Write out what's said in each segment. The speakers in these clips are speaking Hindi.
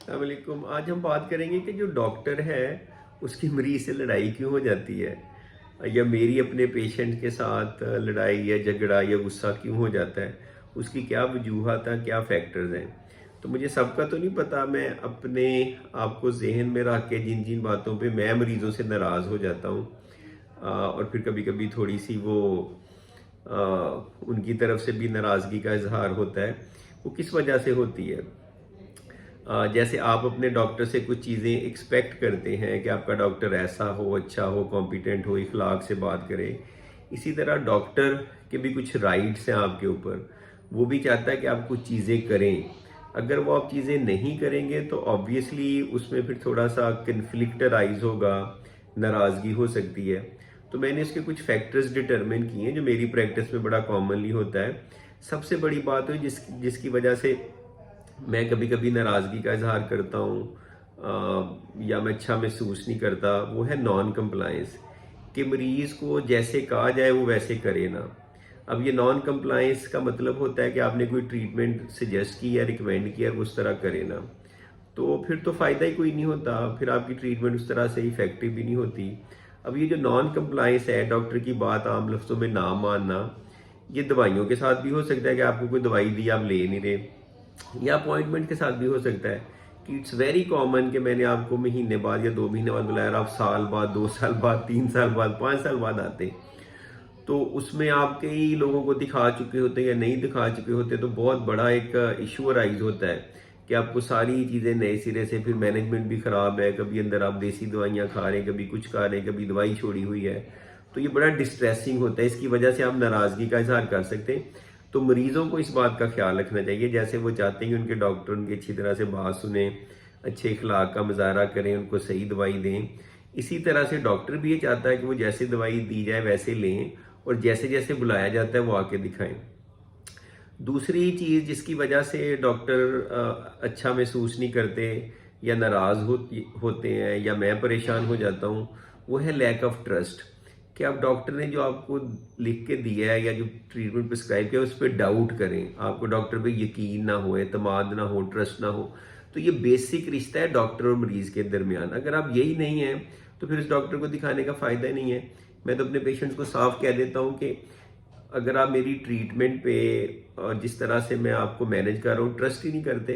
अस्सलाम वालेकुम। आज हम बात करेंगे कि जो डॉक्टर है उसकी मरीज से लड़ाई क्यों हो जाती है, या मेरी अपने पेशेंट के साथ लड़ाई या झगड़ा या गुस्सा क्यों हो जाता है, उसकी क्या वजूहत हैं, क्या फैक्टर्स हैं। तो मुझे सबका तो नहीं पता, मैं अपने आप को जहन में रख के जिन जिन बातों पे मैं मरीज़ों से नाराज़ हो जाता हूँ और फिर कभी कभी थोड़ी सी वो उनकी तरफ से भी नाराज़गी का इजहार होता है, वो किस वजह से होती है। जैसे आप अपने डॉक्टर से कुछ चीज़ें एक्सपेक्ट करते हैं कि आपका डॉक्टर ऐसा हो, अच्छा हो, कॉम्पिटेंट हो, इखलाक से बात करे। इसी तरह डॉक्टर के भी कुछ राइट्स हैं आपके ऊपर, वो भी चाहता है कि आप कुछ चीज़ें करें। अगर वो आप चीज़ें नहीं करेंगे तो ऑब्वियसली उसमें फिर थोड़ा सा कन्फ्लिक्ट राइज होगा, नाराज़गी हो सकती है। तो मैंने इसके कुछ फैक्टर्स डिटरमिन किए हैं जो मेरी प्रैक्टिस में बड़ा कॉमनली होता है। सबसे बड़ी बात है जिसकी वजह से मैं कभी कभी नाराज़गी का इजहार करता हूँ या मैं अच्छा महसूस नहीं करता, वो है नॉन कंप्लायंस। कि मरीज़ को जैसे कहा जाए वो वैसे करे ना। अब ये नॉन कंप्लायंस का मतलब होता है कि आपने कोई ट्रीटमेंट सजेस्ट की या रिकमेंड किया, वो उस तरह करे ना, तो फिर तो फ़ायदा ही कोई नहीं होता, फिर आपकी ट्रीटमेंट उस तरह से इफेक्टिव भी नहीं होती। अब ये जो नॉन कंप्लायंस है, डॉक्टर की बात आम लफ्ज़ों में ना मानना, ये दवाइयों के साथ भी हो सकता है कि आपको कोई दवाई दी आप ले नहीं रहे, या अपॉइंटमेंट के साथ भी हो सकता है कि इट्स वेरी कॉमन कि मैंने आपको महीने बाद या 2 महीने बाद बुलाया, आप साल बाद, 2 साल बाद, 3 साल बाद, 5 साल बाद आते। तो उसमें आप कई लोगों को दिखा चुके होते या नहीं दिखा चुके होते, तो बहुत बड़ा एक इशू अराइज होता है कि आपको सारी चीज़ें नए सिरे से, फिर मैनेजमेंट भी ख़राब है, कभी अंदर आप देसी दवाइयाँ खा रहे हैं, कभी कुछ खा रहे हैं, कभी दवाई छोड़ी हुई है। तो ये बड़ा डिस्ट्रेसिंग होता है, इसकी वजह से आप नाराज़गी का इजहार कर सकते हैं। तो मरीजों को इस बात का ख्याल रखना चाहिए, जैसे वो चाहते हैं कि उनके डॉक्टर उनकी अच्छी तरह से बात सुने, अच्छे इखलाक का मुजाहरा करें, उनको सही दवाई दें। इसी तरह से डॉक्टर भी ये चाहता है कि वो जैसे दवाई दी जाए वैसे लें, और जैसे जैसे बुलाया जाता है वो आके दिखाएं। दूसरी चीज़ जिसकी वजह से डॉक्टर अच्छा महसूस नहीं करते या नाराज़ होते हैं या मैं परेशान हो जाता हूँ, वो है लैक ऑफ ट्रस्ट। कि आप डॉक्टर ने जो आपको लिख के दिया है या जो ट्रीटमेंट प्रिस्क्राइब किया उस पर डाउट करें, आपको डॉक्टर पे यकीन ना हो, एतमाद ना हो, ट्रस्ट ना हो। तो ये बेसिक रिश्ता है डॉक्टर और मरीज़ के दरमियान। अगर आप यही नहीं है तो फिर उस डॉक्टर को दिखाने का फ़ायदा ही नहीं है। मैं तो अपने पेशेंट्स को साफ कह देता हूँ कि अगर आप मेरी ट्रीटमेंट पे और जिस तरह से मैं आपको मैनेज कर रहा हूँ ट्रस्ट ही नहीं करते,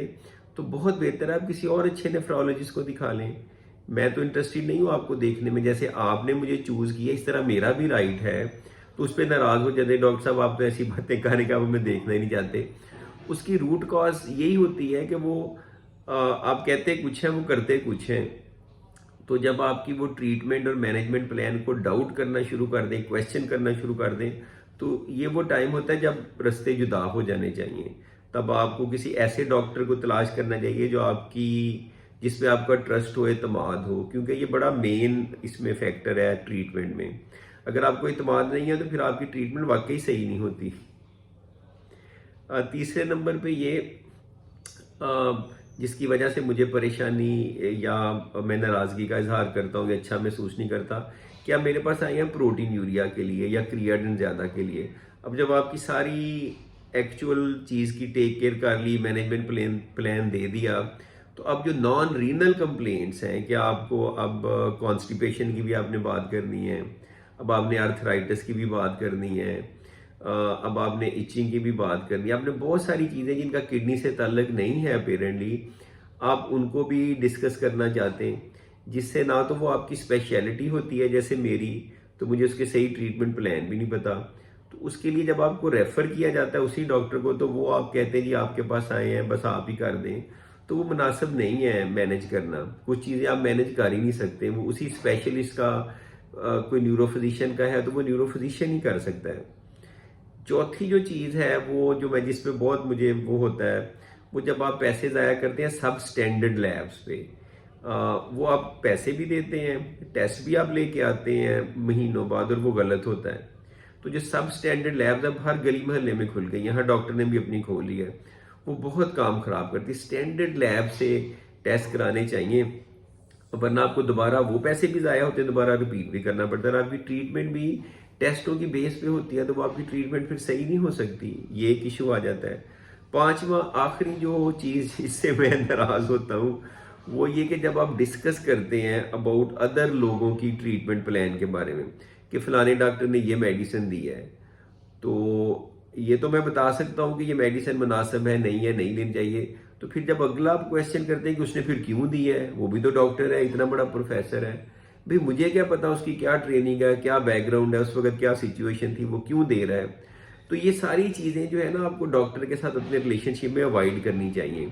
तो बहुत बेहतर है आप किसी और अच्छे नेफ्रोलॉजिस्ट को दिखा लें। मैं तो इंटरेस्टेड नहीं हूँ आपको देखने में, जैसे आपने मुझे चूज़ किया इस तरह मेरा भी राइट है। तो उस पर नाराज़ हो जाते, डॉक्टर साहब आप तो ऐसी बातें करें कि आप हमें देखना ही नहीं चाहते। उसकी रूट कॉज यही होती है कि वो आप कहते कुछ हैं, वो करते कुछ हैं। तो जब आपकी वो ट्रीटमेंट और मैनेजमेंट प्लान को डाउट करना शुरू कर दें, क्वेश्चन करना शुरू कर दें, तो ये वो टाइम होता है जब रास्ते जुदा हो जाने चाहिए। तब आपको किसी ऐसे डॉक्टर को तलाश करना चाहिए जो आपकी, जिसमें आपका ट्रस्ट हो, एतमाद हो, क्योंकि ये बड़ा मेन इसमें फैक्टर है ट्रीटमेंट में। अगर आपको एतमाद नहीं है तो फिर आपकी ट्रीटमेंट वाकई सही नहीं होती। तीसरे नंबर पे ये जिसकी वजह से मुझे परेशानी या मैं नाराज़गी का इजहार करता हूँ या अच्छा महसूस नहीं करता, कि आप मेरे पास आए हैं प्रोटीन यूरिया के लिए या क्रिएटिनिन ज़्यादा के लिए। अब जब आपकी सारी एक्चुअल चीज़ की टेक केयर कर ली, मैनेजमेंट प्लान दे दिया, तो अब जो नॉन रीनल कंप्लेंट्स हैं कि आपको अब कॉन्स्टिपेशन की भी आपने बात करनी है, अब आपने आर्थराइटिस की भी बात करनी है, अब आपने इचिंग की भी बात करनी है, आपने बहुत सारी चीज़ें जिनका किडनी से ताल्लुक नहीं है अपेरेंटली, आप उनको भी डिस्कस करना चाहते हैं, जिससे ना तो वो आपकी स्पेशलिटी होती है जैसे मेरी, तो मुझे उसके सही ट्रीटमेंट प्लान भी नहीं पता। तो उसके लिए जब आपको रेफ़र किया जाता है उसी डॉक्टर को, तो वो आप कहते हैं जी आपके पास आए हैं बस आप ही कर दें, तो वो मुनासिब नहीं है मैनेज करना। कुछ चीज़ें आप मैनेज कर ही नहीं सकते, वो उसी स्पेशलिस्ट का कोई न्यूरो का है तो वो न्यूरो ही कर सकता है। चौथी जो चीज़ है वो जो मैं जिस पे बहुत मुझे वो होता है, वो जब आप पैसे ज़ाया करते हैं सब स्टैंडर्ड लैब्स पे। वो आप पैसे भी देते हैं, टेस्ट भी आप लेके आते हैं महीनों बाद, और वो गलत होता है। तो जो सब स्टैंडर्ड लैब्स अब हर गली मोहल्ले में खुल गई, यहाँ डॉक्टर ने भी अपनी खोल ली है, वो बहुत काम खराब करती है। स्टैंडर्ड लैब से टेस्ट कराने चाहिए, वरना आपको दोबारा वो पैसे भी ज़ाया होते हैं, दोबारा रिपीट भी करना पड़ता है, और आपकी ट्रीटमेंट भी टेस्टों की बेस पे होती है, तो वो आपकी ट्रीटमेंट फिर सही नहीं हो सकती। ये एक इशू आ जाता है। पांचवा आखिरी जो चीज़ इससे मैं नाराज़ होता हूँ वो ये कि जब आप डिस्कस करते हैं अबाउट अदर लोगों की ट्रीटमेंट प्लान के बारे में कि फलाने डॉक्टर ने ये मेडिसिन दी है, तो ये तो मैं बता सकता हूँ कि ये मेडिसिन मुनासिब है, नहीं है, नहीं लेनी चाहिए। तो फिर जब अगला आप क्वेश्चन करते हैं कि उसने फिर क्यों दी है, वो भी तो डॉक्टर है, इतना बड़ा प्रोफेसर है, भाई मुझे क्या पता उसकी क्या ट्रेनिंग है, क्या बैकग्राउंड है, उस वक्त क्या सिचुएशन थी, वो क्यों दे रहा है। तो ये सारी चीज़ें जो है ना आपको डॉक्टर के साथ अपने रिलेशनशिप में अवॉइड करनी चाहिए।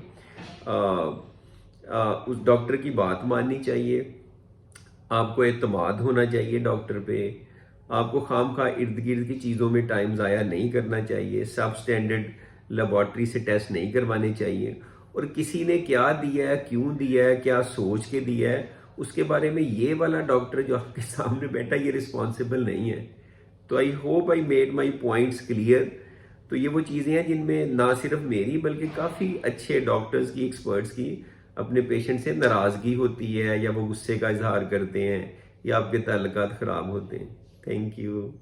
उस डॉक्टर की बात माननी चाहिए, आपको एतमाद होना चाहिए डॉक्टर पे, आपको खामखा इर्द गिर्द की चीज़ों में टाइम ज़ाया नहीं करना चाहिए, सब स्टैंडर्ड लेबॉर्ट्री से टेस्ट नहीं करवाने चाहिए, और किसी ने क्या दिया है, क्यों दिया है, क्या सोच के दिया है, उसके बारे में ये वाला डॉक्टर जो आपके सामने बैठा ये रिस्पॉन्सिबल नहीं है। तो I hope I made my points clear. तो ये वो चीज़ें हैं जिनमें ना सिर्फ मेरी बल्कि काफ़ी अच्छे डॉक्टर्स की, एक्सपर्ट्स की अपने पेशेंट से नाराज़गी होती है, या वो गुस्से का इजहार करते हैं, या आपके ताल्लुकात ख़राब होते हैं। Thank you.